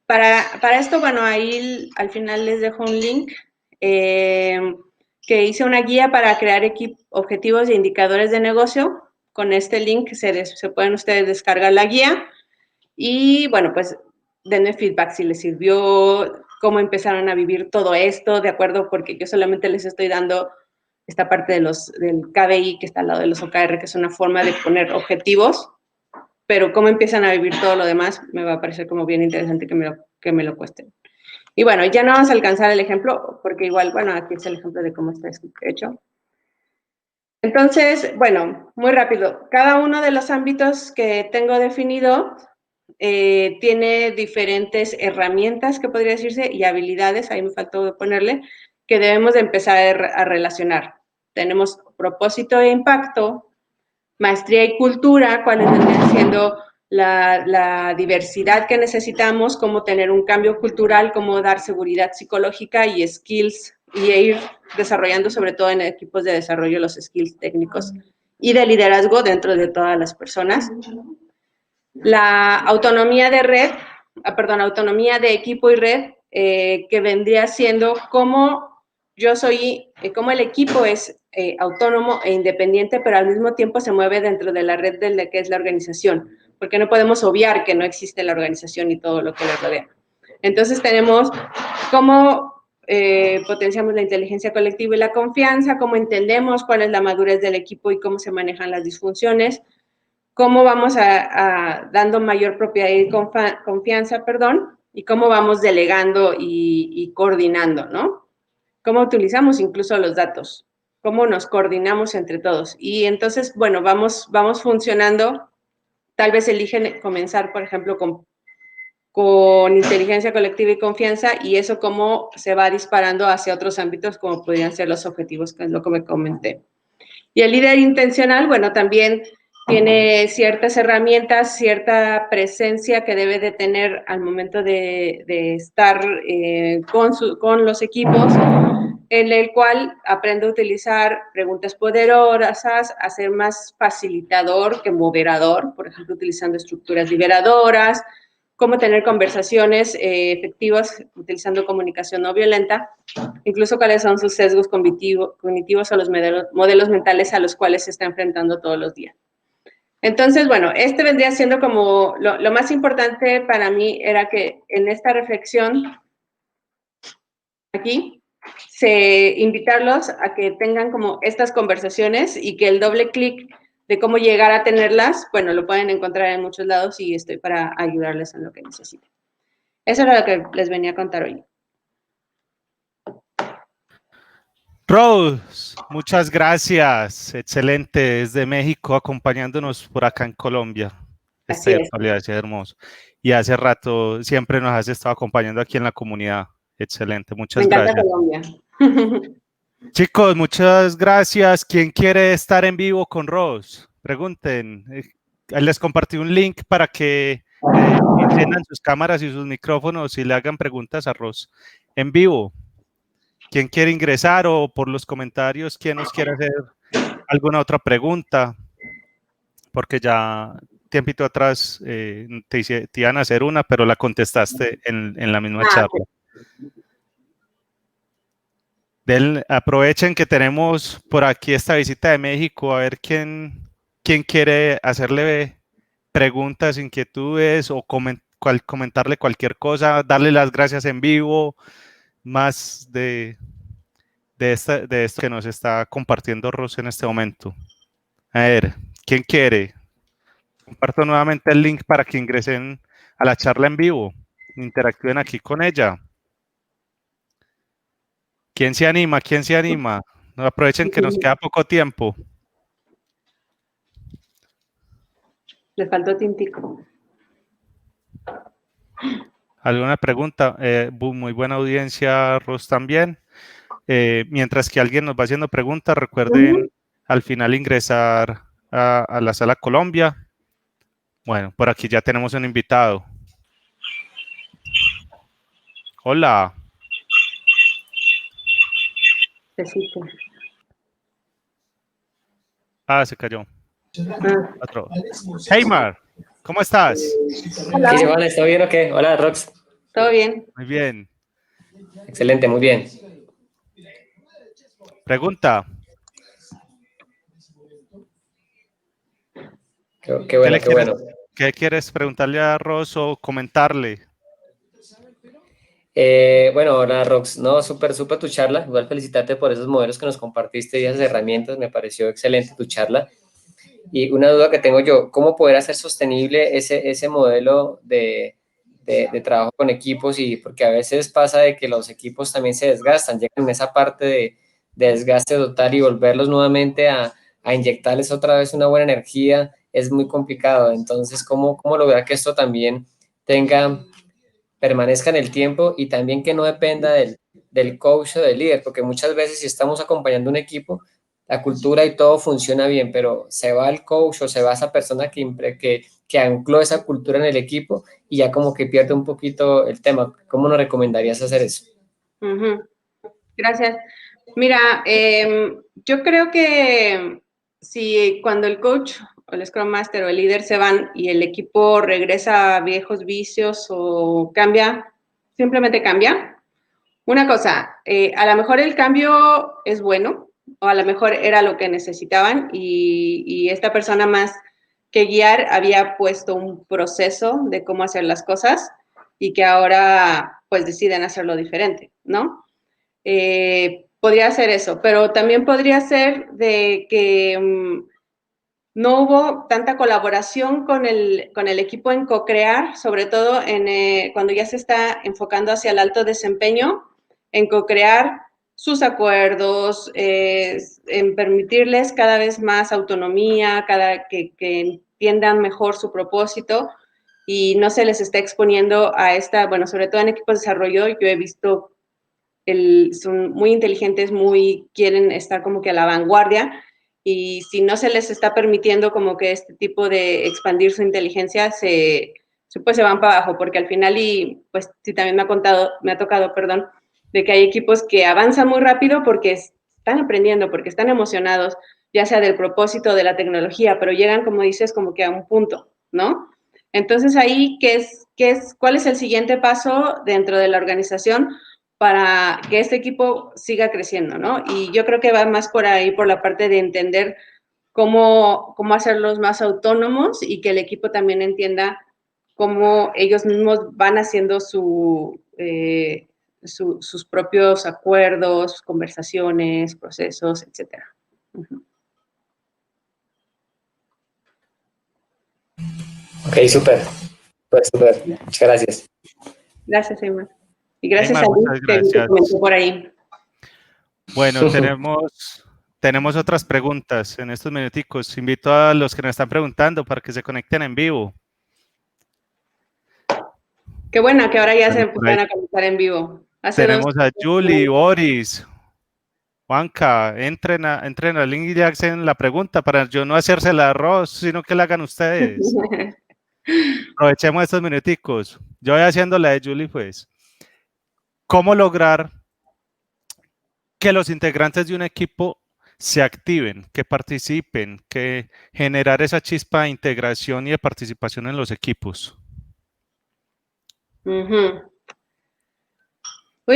Para esto, bueno, ahí al final les dejo un link que hice una guía para crear objetivos e indicadores de negocio. Con este link se pueden ustedes descargar la guía y, bueno, pues denme feedback si les sirvió, cómo empezaron a vivir todo esto, ¿de acuerdo? Porque yo solamente les estoy dando esta parte del KBI que está al lado de los OKR, que es una forma de poner objetivos, pero cómo empiezan a vivir todo lo demás me va a parecer como bien interesante que me lo cuesten. Y bueno, ya no vamos a alcanzar el ejemplo, porque igual, bueno, aquí es el ejemplo de cómo está hecho. Entonces, bueno, muy rápido. Cada uno de los ámbitos que tengo definido tiene diferentes herramientas, que podría decirse, y habilidades, ahí me faltó ponerle, que debemos de empezar a relacionar. Tenemos propósito e impacto, maestría y cultura, cuáles vendrían siendo la diversidad que necesitamos, cómo tener un cambio cultural, cómo dar seguridad psicológica y skills, y ir desarrollando sobre todo en equipos de desarrollo los skills técnicos y de liderazgo dentro de todas las personas. La autonomía de red, autonomía de equipo y red, que vendría siendo cómo el equipo es autónomo e independiente, pero al mismo tiempo se mueve dentro de la red de la que es la organización, porque no podemos obviar que no existe la organización y todo lo que le rodea. Entonces tenemos cómo potenciamos la inteligencia colectiva y la confianza, cómo entendemos cuál es la madurez del equipo y cómo se manejan las disfunciones, cómo vamos dando mayor propiedad y confianza, y cómo vamos delegando y coordinando, ¿no? Cómo utilizamos incluso los datos, cómo nos coordinamos entre todos. Y entonces, bueno, vamos funcionando. Tal vez eligen comenzar, por ejemplo, con inteligencia colectiva y confianza, y eso cómo se va disparando hacia otros ámbitos, como podrían ser los objetivos, que es lo que me comenté. Y el líder intencional, bueno, también tiene ciertas herramientas, cierta presencia que debe de tener al momento de estar con los equipos, en el cual aprende a utilizar preguntas poderosas, a ser más facilitador que moderador, por ejemplo, utilizando estructuras liberadoras, cómo tener conversaciones efectivas utilizando comunicación no violenta, incluso cuáles son sus sesgos cognitivos o los modelos mentales a los cuales se está enfrentando todos los días. Entonces, bueno, este vendría siendo como lo más importante para mí era que en esta reflexión aquí invitarlos a que tengan como estas conversaciones y que el doble clic de cómo llegar a tenerlas, bueno, lo pueden encontrar en muchos lados y estoy para ayudarles en lo que necesiten. Eso era lo que les venía a contar hoy. Rose, muchas gracias. Excelente, desde México, acompañándonos por acá en Colombia. Así es. Es hermoso. Y hace rato siempre nos has estado acompañando aquí en la comunidad. Excelente, muchas Me encanta gracias. Colombia. Chicos, muchas gracias. ¿Quién quiere estar en vivo con Rose? Pregunten. Les compartí un link para que enciendan sus cámaras y sus micrófonos y le hagan preguntas a Rose en vivo. ¿Quién quiere ingresar o por los comentarios quién nos quiere hacer alguna otra pregunta? Porque ya tiempito atrás te iban a hacer una, pero la contestaste en la misma charla. Aprovechen que tenemos por aquí esta visita de México, a ver quién quiere hacerle preguntas, inquietudes o comentarle cualquier cosa, darle las gracias en vivo, más de esto que nos está compartiendo Ros en este momento. A ver, ¿quién quiere? Comparto nuevamente el link para que ingresen a la charla en vivo, interactúen aquí con ella. ¿Quién se anima? ¿Quién se anima? No, aprovechen que nos queda poco tiempo. Le faltó tintico. ¿Alguna pregunta? Muy buena audiencia, Ros, también. Mientras que alguien nos va haciendo preguntas, recuerden al final ingresar a la sala Colombia. Bueno, por aquí ya tenemos un invitado. Hola. Besito. Ah, se cayó. Otro. Heymar, ¿cómo estás? Hola. ¿Qué Juan? ¿Está bien o qué? Hola, Rox. ¿Todo bien? Muy bien. Excelente, muy bien. Pregunta. Qué bueno, qué bueno. ¿Qué quieres preguntarle a Ros o comentarle? Bueno, hola, Rox. No, súper tu charla. Igual felicitarte por esos modelos que nos compartiste y esas herramientas. Me pareció excelente tu charla. Y una duda que tengo yo, ¿cómo poder hacer sostenible ese modelo de trabajo con equipos? Y porque a veces pasa de que los equipos también se desgastan, llegan en esa parte de desgaste total y volverlos nuevamente a inyectarles otra vez una buena energía es muy complicado. Entonces, ¿cómo lograr que esto también permanezca en el tiempo y también que no dependa del coach o del líder? Porque muchas veces si estamos acompañando un equipo, la cultura y todo funciona bien, pero se va el coach o se va esa persona que ancló esa cultura en el equipo y ya como que pierde un poquito el tema. ¿Cómo nos recomendarías hacer eso? Gracias. Mira, yo creo que si cuando el coach o el Scrum Master o el líder se van y el equipo regresa a viejos vicios o cambia, simplemente cambia. Una cosa, a lo mejor el cambio es bueno o a lo mejor era lo que necesitaban y esta persona más que guiar había puesto un proceso de cómo hacer las cosas y que ahora pues deciden hacerlo diferente, ¿no? Podría ser eso, pero también podría ser de que no hubo tanta colaboración con el equipo en co-crear, sobre todo cuando ya se está enfocando hacia el alto desempeño, en co-crear sus acuerdos, en permitirles cada vez más autonomía, que entiendan mejor su propósito y no se les está exponiendo a bueno, sobre todo en equipos de desarrollo, yo he visto son muy inteligentes, quieren estar como que a la vanguardia y si no se les está permitiendo como que este tipo de expandir su inteligencia, pues se van para abajo, porque al final pues sí también me ha tocado, perdón, de que hay equipos que avanzan muy rápido porque están aprendiendo, porque están emocionados, ya sea del propósito de la tecnología, pero llegan, como dices, como que a un punto, ¿no? Entonces ahí, ¿cuál es el siguiente paso dentro de la organización para que este equipo siga creciendo, ¿no? Y yo creo que va más por ahí, por la parte de entender cómo hacerlos más autónomos y que el equipo también entienda cómo ellos mismos van haciendo sus propios acuerdos, conversaciones, procesos, etc. Ok, súper. Pues súper. Muchas gracias. Gracias, Emma. Y gracias Neymar, a Luis, muchas que vi que gracias. comentó por ahí. Bueno, tenemos otras preguntas en estos minuticos. Invito a los que nos están preguntando para que se conecten en vivo. Qué bueno que ahora ya se Bueno, por ahí empiezan a conectar en vivo. tenemos a Julie, Boris, Juanca. Entren al link y hacen la pregunta para yo no hacerse el arroz, sino que la hagan ustedes. Aprovechemos estos minuticos. Yo voy haciendo la de Julie, pues. ¿Cómo lograr que los integrantes de un equipo se activen, que participen, que generar esa chispa de integración y de participación en los equipos? Uy,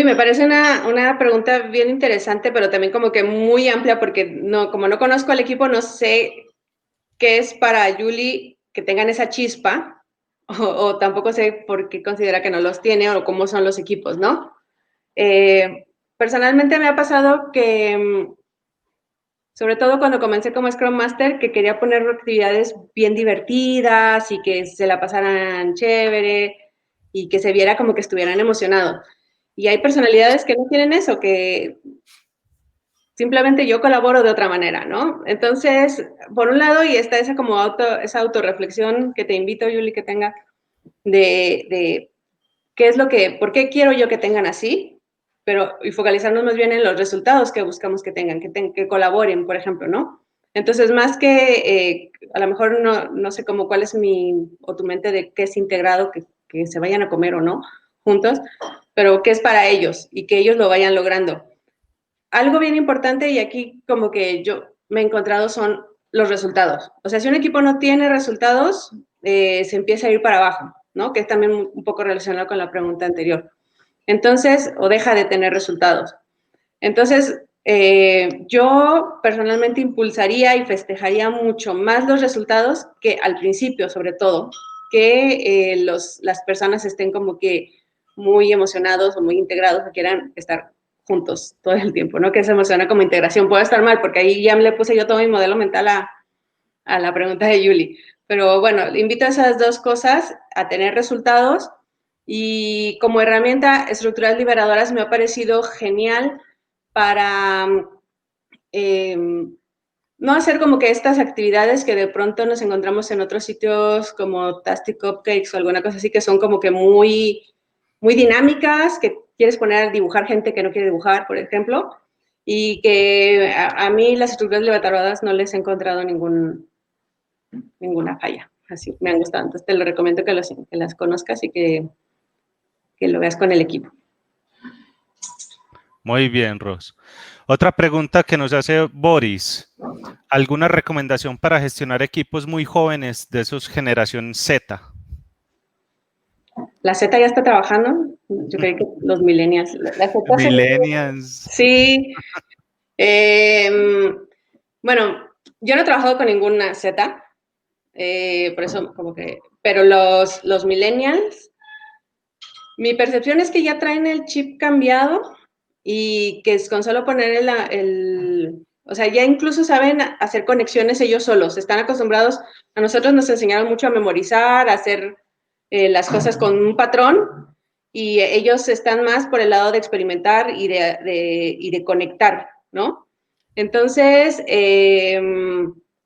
me parece una pregunta bien interesante, pero también como que muy amplia, porque como no conozco al equipo, no sé qué es para Julie que tengan esa chispa, o tampoco sé por qué considera que no los tiene, o cómo son los equipos, ¿no? Personalmente me ha pasado que, sobre todo cuando comencé como Scrum Master, que quería poner actividades bien divertidas y que se la pasaran chévere y que se viera como que estuvieran emocionados. Y hay personalidades que no tienen eso, que simplemente yo colaboro de otra manera, ¿no? Entonces, por un lado, y está esa como esa autorreflexión que te invito, Yuli, que tenga de qué es por qué quiero yo que tengan así, y focalizarnos más bien en los resultados que buscamos que tengan, que colaboren, por ejemplo, ¿no? Entonces, más que, a lo mejor no sé cómo cuál es tu mente de qué es integrado, que se vayan a comer o no juntos, pero qué es para ellos y que ellos lo vayan logrando. Algo bien importante, y aquí como que yo me he encontrado, son los resultados. O sea, si un equipo no tiene resultados, se empieza a ir para abajo, ¿no? Que es también un poco relacionado con la pregunta anterior. Entonces, o deja de tener resultados. Entonces, yo personalmente impulsaría y festejaría mucho más los resultados que al principio, sobre todo, que las personas estén como que muy emocionados o muy integrados o quieran estar juntos todo el tiempo, ¿no? Que se emociona como integración. Puede estar mal, porque ahí ya le puse yo todo mi modelo mental a la pregunta de Yuli. Pero bueno, invito a esas dos cosas, a tener resultados, y como herramienta, estructuras liberadoras me ha parecido genial para no hacer como que estas actividades que de pronto nos encontramos en otros sitios como Tasty Cupcakes o alguna cosa así, que son como que muy, muy dinámicas, que quieres poner a dibujar gente que no quiere dibujar, por ejemplo, y que a mí las estructuras liberadoras no les he encontrado ninguna falla. Así me han gustado. Entonces te lo recomiendo que las conozcas y que lo veas con el equipo. Muy bien, Ros. Otra pregunta que nos hace Boris. ¿Alguna recomendación para gestionar equipos muy jóvenes de esos generación Z? La Z ya está trabajando. Yo creo que los millennials. La Z Millennials. sí. Bueno, yo no he trabajado con ninguna Z. Por eso como que... Pero los millennials, mi percepción es que ya traen el chip cambiado y que es con solo poner o sea, ya incluso saben hacer conexiones ellos solos. Están acostumbrados, a nosotros nos enseñaron mucho a memorizar, a hacer las cosas con un patrón, y ellos están más por el lado de experimentar y de conectar, ¿no? Entonces,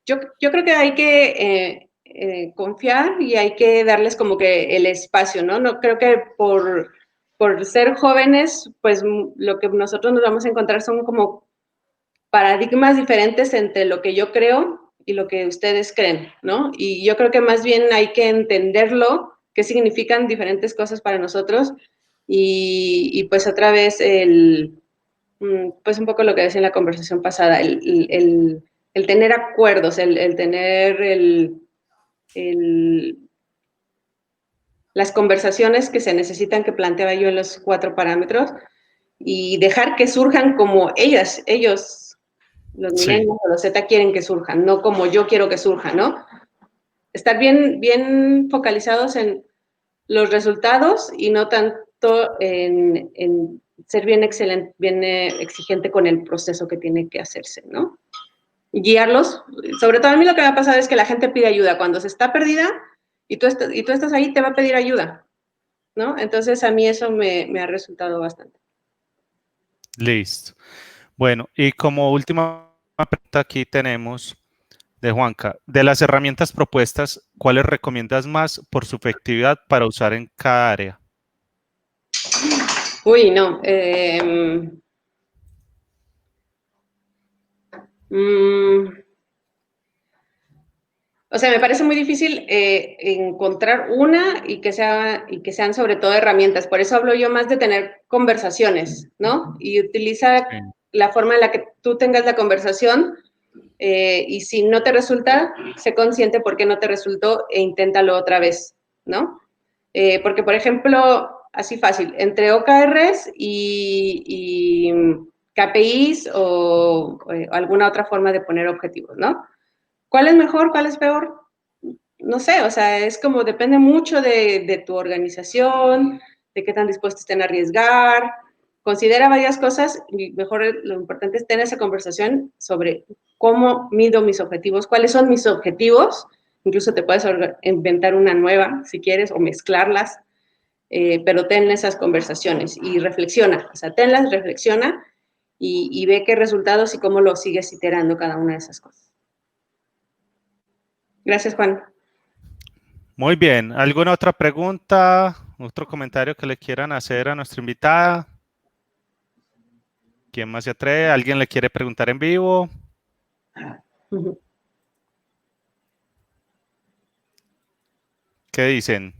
yo creo que hay que confiar y hay que darles como que el espacio, ¿no? No creo que por ser jóvenes, pues lo que nosotros nos vamos a encontrar son como paradigmas diferentes entre lo que yo creo y lo que ustedes creen, ¿no? Y yo creo que más bien hay que entenderlo, qué significan diferentes cosas para nosotros, y pues otra vez pues un poco lo que decía en la conversación pasada, el tener acuerdos, el tener las conversaciones que se necesitan, que planteaba yo en los 4 parámetros, y dejar que surjan como ellos, los millennials o los Z quieren que surjan, no como yo quiero que surjan, ¿no? Estar bien focalizados en los resultados y no tanto en ser bien excelente, bien exigente con el proceso que tiene que hacerse, ¿no? Y guiarlos. Sobre todo a mí lo que me ha pasado es que la gente pide ayuda. Cuando se está perdida y tú estás ahí, te va a pedir ayuda, ¿no? Entonces a mí eso me ha resultado bastante. Listo. Bueno, y como última pregunta aquí tenemos de Juanca, de las herramientas propuestas, ¿cuáles recomiendas más por su efectividad para usar en cada área? Uy, no. O sea, me parece muy difícil encontrar una y que sean sobre todo herramientas. Por eso hablo yo más de tener conversaciones, ¿no? Y utiliza Sí. la forma en la que tú tengas la conversación y si no te resulta, sé consciente por qué no te resultó e inténtalo otra vez, ¿no? Porque, por ejemplo, así fácil, entre OKRs y KPIs o alguna otra forma de poner objetivos, ¿no? ¿Cuál es mejor? ¿Cuál es peor? No sé, o sea, es como depende mucho de tu organización, de qué tan dispuestos estén a arriesgar. Considera varias cosas y mejor lo importante es tener esa conversación sobre cómo mido mis objetivos, cuáles son mis objetivos. Incluso te puedes inventar una nueva si quieres o mezclarlas, pero ten esas conversaciones y reflexiona, o sea, tenlas, reflexiona y ve qué resultados y cómo lo sigues iterando cada una de esas cosas. Gracias, Juan. Muy bien. ¿Alguna otra pregunta, otro comentario que le quieran hacer a nuestra invitada? ¿Quién más se atreve? ¿Alguien le quiere preguntar en vivo? Uh-huh. ¿Qué dicen?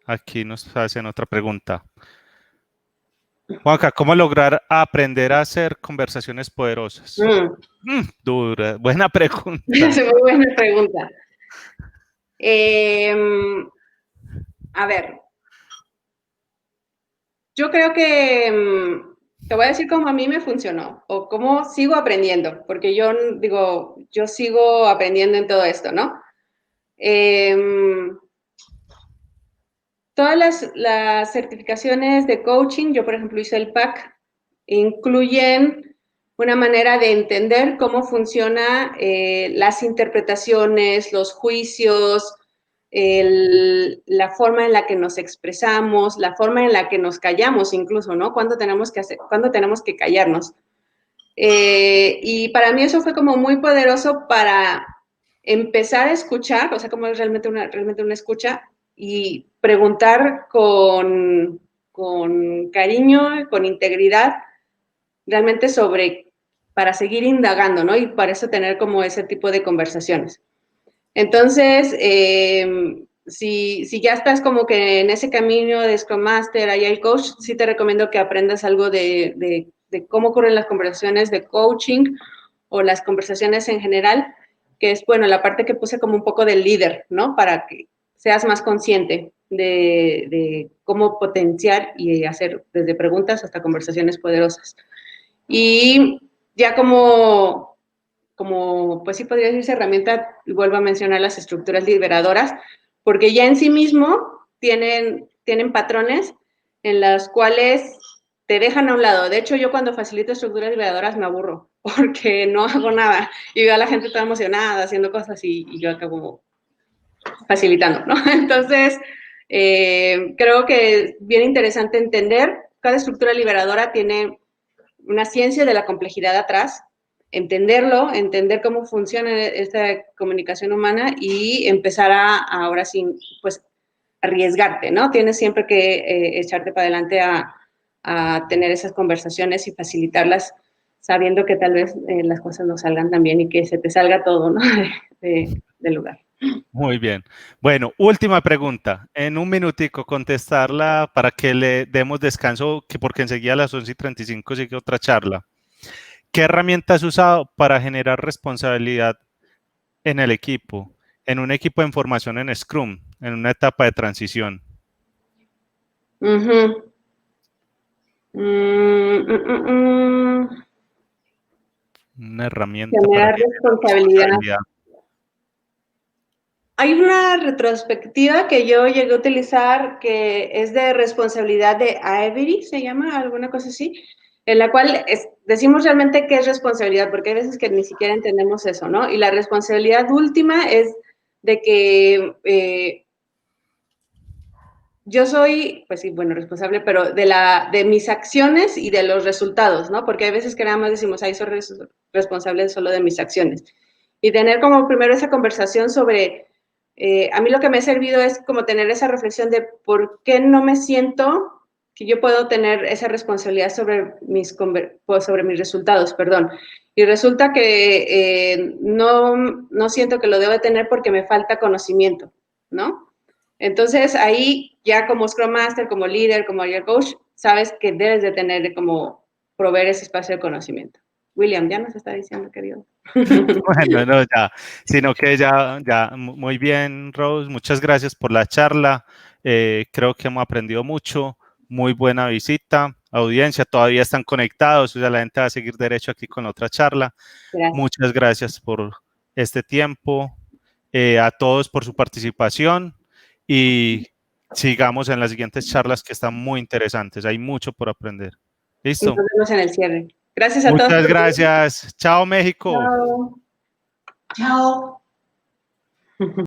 Aquí nos hacen otra pregunta. Juanca, ¿cómo lograr aprender a hacer conversaciones poderosas? Dura, buena pregunta. Es muy buena pregunta. A ver, yo creo que te voy a decir cómo a mí me funcionó o cómo sigo aprendiendo, porque yo digo, yo sigo aprendiendo en todo esto, ¿no? Todas las certificaciones de coaching, yo por ejemplo hice el PAC, incluyen una manera de entender cómo funciona las interpretaciones, los juicios, la forma en la que nos expresamos, la forma en la que nos callamos incluso, ¿no? ¿Cuándo tenemos que callarnos? Y para mí eso fue como muy poderoso para empezar a escuchar, o sea, como es realmente una escucha y preguntar con cariño, con integridad, realmente para seguir indagando, ¿no? Y para eso tener como ese tipo de conversaciones. Entonces, si ya estás como que en ese camino de Scrum Master, Agile Coach, sí te recomiendo que aprendas algo de cómo ocurren las conversaciones de coaching o las conversaciones en general, que es, bueno, la parte que puse como un poco del líder, ¿no? Para que seas más consciente de cómo potenciar y hacer desde preguntas hasta conversaciones poderosas. Y ya pues sí podría decirse herramienta, y vuelvo a mencionar las estructuras liberadoras, porque ya en sí mismo tienen patrones en los cuales te dejan a un lado. De hecho, yo cuando facilito estructuras liberadoras me aburro, porque no hago nada, y veo a la gente toda emocionada haciendo cosas y yo acabo facilitando, ¿no? Entonces, creo que es bien interesante entender, cada estructura liberadora tiene una ciencia de la complejidad atrás, entenderlo, entender cómo funciona esta comunicación humana y empezar ahora sí, pues, arriesgarte, ¿no? Tienes siempre que echarte para adelante a tener esas conversaciones y facilitarlas sabiendo que tal vez las cosas no salgan tan bien y que se te salga todo, ¿no? Del lugar. Muy bien. Bueno, última pregunta. En un minutico contestarla para que le demos descanso, porque enseguida a las 11:35 sigue otra charla. ¿Qué herramienta has usado para generar responsabilidad en el equipo, en un equipo en formación en Scrum, en una etapa de transición? Uh-huh. Una herramienta para Generar generar responsabilidad. responsabilidad. Hay una retrospectiva que yo llegué a utilizar que es de responsabilidad de Avery, se llama, alguna cosa así, en la cual decimos realmente qué es responsabilidad, porque hay veces que ni siquiera entendemos eso, ¿no? Y la responsabilidad última es de que yo soy, pues sí, bueno, responsable, pero de mis acciones y de los resultados, ¿no? Porque hay veces que nada más decimos, ay, soy responsable solo de mis acciones. Y tener como primero esa conversación sobre, a mí lo que me ha servido es como tener esa reflexión de por qué no me siento que yo puedo tener esa responsabilidad sobre mis resultados, perdón. Y resulta que no siento que lo debo tener porque me falta conocimiento, ¿no? Entonces ahí ya como Scrum Master, como líder, como Agile Coach, sabes que debes de tener como proveer ese espacio de conocimiento. William, ya nos está diciendo, querido. Bueno, no, ya, sino que ya, muy bien, Rose, muchas gracias por la charla. Creo que hemos aprendido mucho, muy buena visita, audiencia, todavía están conectados, o sea, la gente va a seguir derecho aquí con otra charla. Gracias. Muchas gracias por este tiempo, a todos por su participación y sigamos en las siguientes charlas que están muy interesantes, hay mucho por aprender. Y ¿Listo? nos vemos en el cierre. Gracias a todos. Muchas gracias. Chao, México. Chao. Chao.